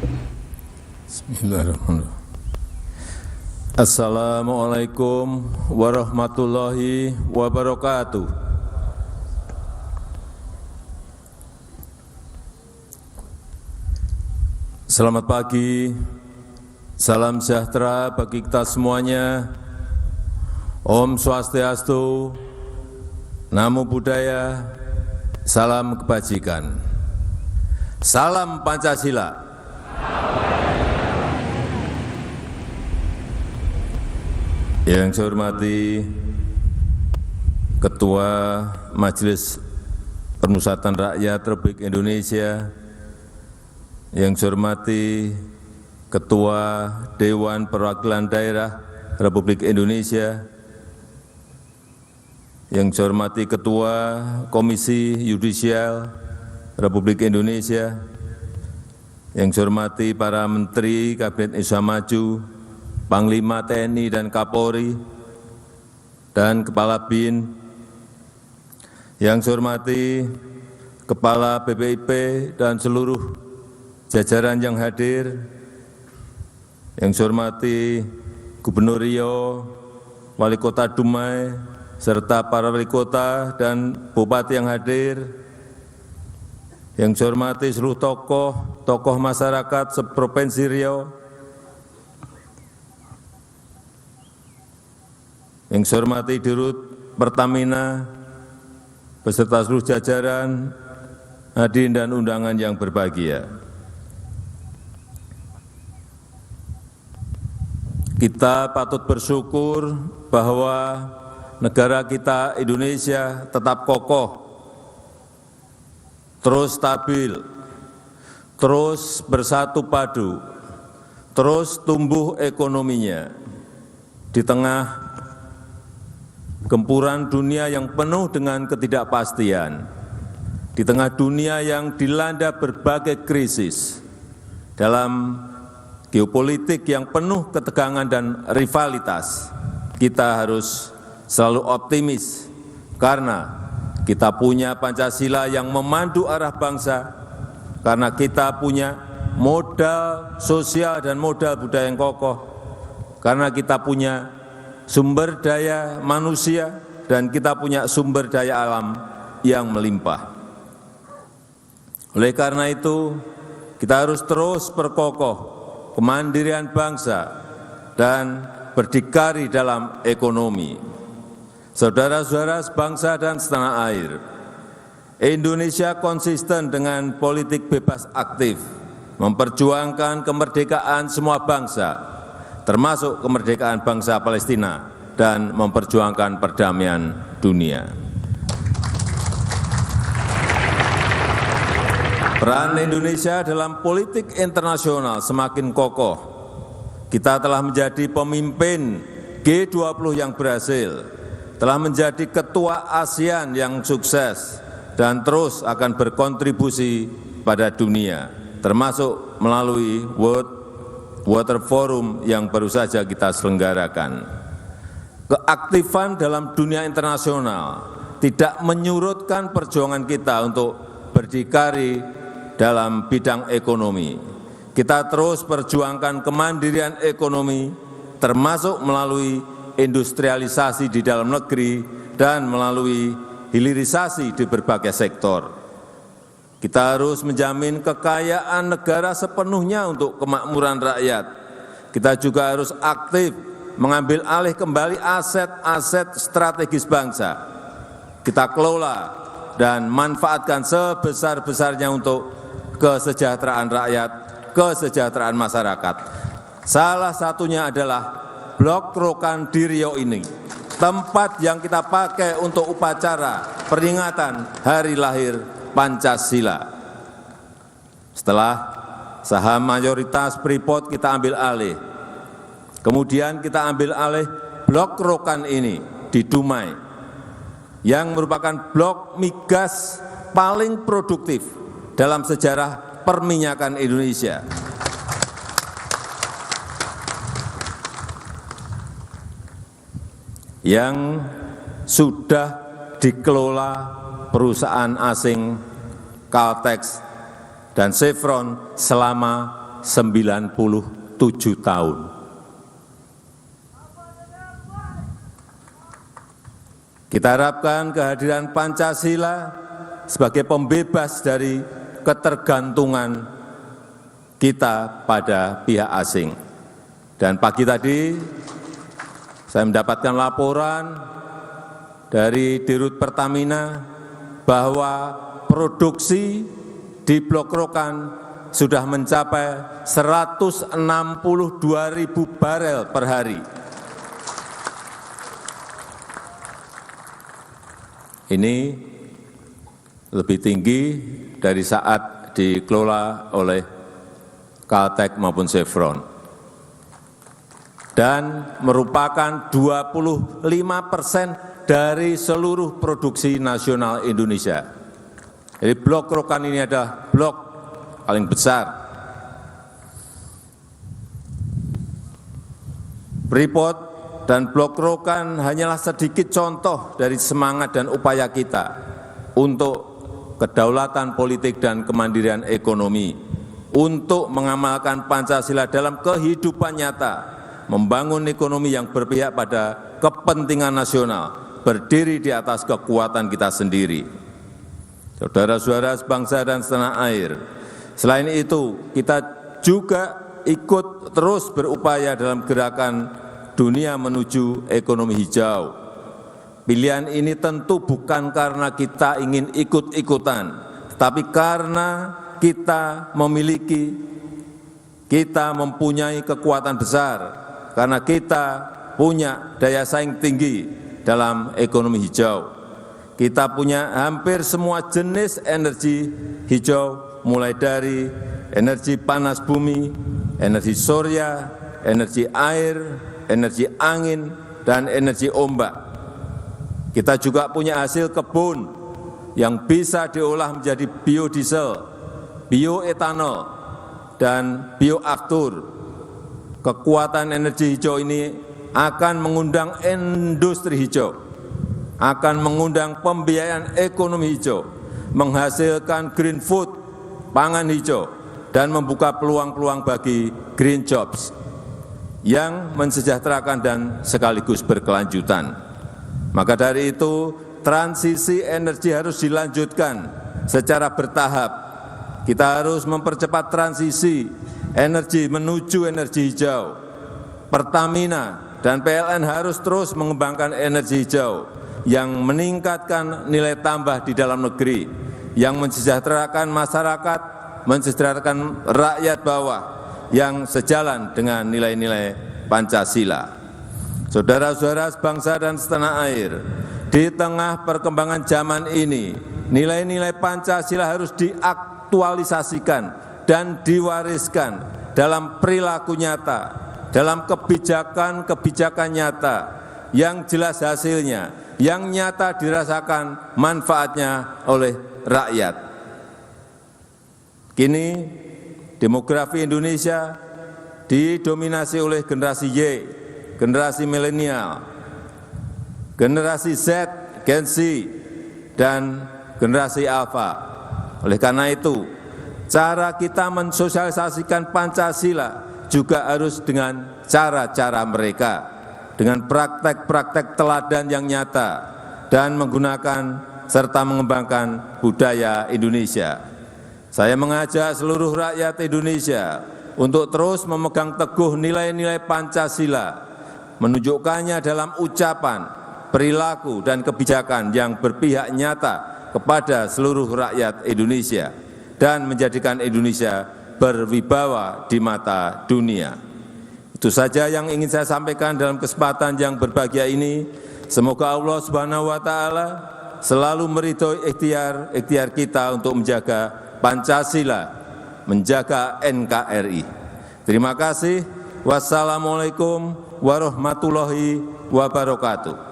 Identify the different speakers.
Speaker 1: Bismillahirrahmanirrahim. Assalamualaikum warahmatullahi wabarakatuh. Selamat pagi, salam sejahtera bagi kita semuanya. Om Swastiastu, Namo Buddhaya, salam kebajikan. Salam Pancasila. Yang saya hormati Ketua Majelis Permusyawaratan Rakyat Republik Indonesia, yang saya hormati Ketua Dewan Perwakilan Daerah Republik Indonesia, yang saya hormati Ketua Komisi Yudisial Republik Indonesia, yang saya hormati para Menteri Kabinet Indonesia Maju, Panglima TNI dan Kapolri, dan Kepala BIN, yang saya hormati Kepala BPIP dan seluruh jajaran yang hadir, yang saya hormati Gubernur Riau, Wali Kota Dumai, serta para wali kota dan bupati yang hadir, yang saya hormati seluruh tokoh masyarakat seprovinsi Riau, yang saya hormati Dirut Pertamina beserta seluruh jajaran, hadirin dan undangan yang berbahagia. Kita patut bersyukur bahwa negara kita Indonesia tetap kokoh, terus stabil, terus bersatu padu, terus tumbuh ekonominya di tengah gempuran dunia yang penuh dengan ketidakpastian, di tengah dunia yang dilanda berbagai krisis, dalam geopolitik yang penuh ketegangan dan rivalitas. Kita harus selalu optimis karena kita punya Pancasila yang memandu arah bangsa, karena kita punya modal sosial dan modal budaya yang kokoh, karena kita punya sumber daya manusia, dan kita punya sumber daya alam yang melimpah. Oleh karena itu, kita harus terus perkokoh kemandirian bangsa dan berdikari dalam ekonomi. Saudara-saudara sebangsa dan setanah air, Indonesia konsisten dengan politik bebas aktif, memperjuangkan kemerdekaan semua bangsa, termasuk kemerdekaan bangsa Palestina, dan memperjuangkan perdamaian dunia. Peran Indonesia dalam politik internasional semakin kokoh. Kita telah menjadi pemimpin G20 yang berhasil, telah menjadi ketua ASEAN yang sukses, dan terus akan berkontribusi pada dunia, termasuk melalui World Water Forum yang baru saja kita selenggarakan. Keaktifan dalam dunia internasional tidak menyurutkan perjuangan kita untuk berdikari dalam bidang ekonomi. Kita terus perjuangkan kemandirian ekonomi, termasuk melalui industrialisasi di dalam negeri dan melalui hilirisasi di berbagai sektor. Kita harus menjamin kekayaan negara sepenuhnya untuk kemakmuran rakyat. Kita juga harus aktif mengambil alih kembali aset-aset strategis bangsa. Kita kelola dan manfaatkan sebesar-besarnya untuk kesejahteraan rakyat, kesejahteraan masyarakat. Salah satunya adalah Blok Rokan di Riau ini, tempat yang kita pakai untuk upacara peringatan hari lahir Pancasila. Setelah saham mayoritas Freeport kita ambil alih, kemudian kita ambil alih Blok Rokan ini di Dumai, yang merupakan blok migas paling produktif dalam sejarah perminyakan Indonesia. Yang sudah dikelola perusahaan asing Caltex dan Chevron selama tahun. Kita harapkan kehadiran Pancasila sebagai pembebas dari ketergantungan kita pada pihak asing. Dan pagi tadi saya mendapatkan laporan dari Dirut Pertamina bahwa produksi di Blok Rokan sudah mencapai 162.000 barel per hari. Ini lebih tinggi dari saat dikelola oleh Caltech maupun Chevron, dan merupakan 25% dari seluruh produksi nasional Indonesia. Jadi Blok Rokan ini adalah blok paling besar. Freeport dan Blok Rokan hanyalah sedikit contoh dari semangat dan upaya kita untuk kedaulatan politik dan kemandirian ekonomi, untuk mengamalkan Pancasila dalam kehidupan nyata, membangun ekonomi yang berpihak pada kepentingan nasional, berdiri di atas kekuatan kita sendiri. Saudara-saudara sebangsa dan setanah air, selain itu kita juga ikut terus berupaya dalam gerakan dunia menuju ekonomi hijau. Pilihan ini tentu bukan karena kita ingin ikut-ikutan, tetapi karena kita mempunyai kekuatan besar, karena kita punya daya saing tinggi dalam ekonomi hijau. Kita punya hampir semua jenis energi hijau, mulai dari energi panas bumi, energi surya, energi air, energi angin, dan energi ombak. Kita juga punya hasil kebun yang bisa diolah menjadi biodiesel, bioetanol, dan bioaftur. Kekuatan energi hijau ini akan mengundang industri hijau, akan mengundang pembiayaan ekonomi hijau, menghasilkan green food, pangan hijau, dan membuka peluang-peluang bagi green jobs yang mensejahterakan dan sekaligus berkelanjutan. Maka dari itu, transisi energi harus dilanjutkan secara bertahap. Kita harus mempercepat transisi energi menuju energi hijau. Pertamina dan PLN harus terus mengembangkan energi hijau yang meningkatkan nilai tambah di dalam negeri, yang mensejahterakan masyarakat, mensejahterakan rakyat bawah, yang sejalan dengan nilai-nilai Pancasila. Saudara-saudara sebangsa dan setanah air, di tengah perkembangan zaman ini, nilai-nilai Pancasila harus diaktualisasikan dan diwariskan dalam perilaku nyata, dalam kebijakan-kebijakan nyata yang jelas hasilnya, yang nyata dirasakan manfaatnya oleh rakyat. Kini demografi Indonesia didominasi oleh generasi Y, generasi milenial, generasi Z, Gen Z, dan generasi Alpha. Oleh karena itu, cara kita mensosialisasikan Pancasila juga harus dengan cara-cara mereka, dengan praktek-praktek teladan yang nyata, dan menggunakan serta mengembangkan budaya Indonesia. Saya mengajak seluruh rakyat Indonesia untuk terus memegang teguh nilai-nilai Pancasila, menunjukkannya dalam ucapan, perilaku, dan kebijakan yang berpihak nyata kepada seluruh rakyat Indonesia, dan menjadikan Indonesia berwibawa di mata dunia. Itu saja yang ingin saya sampaikan dalam kesempatan yang berbahagia ini. Semoga Allah Subhanahu wa Ta'ala selalu meridhoi ikhtiar kita untuk menjaga Pancasila, menjaga NKRI. Terima kasih. Wassalamualaikum warahmatullahi wabarakatuh.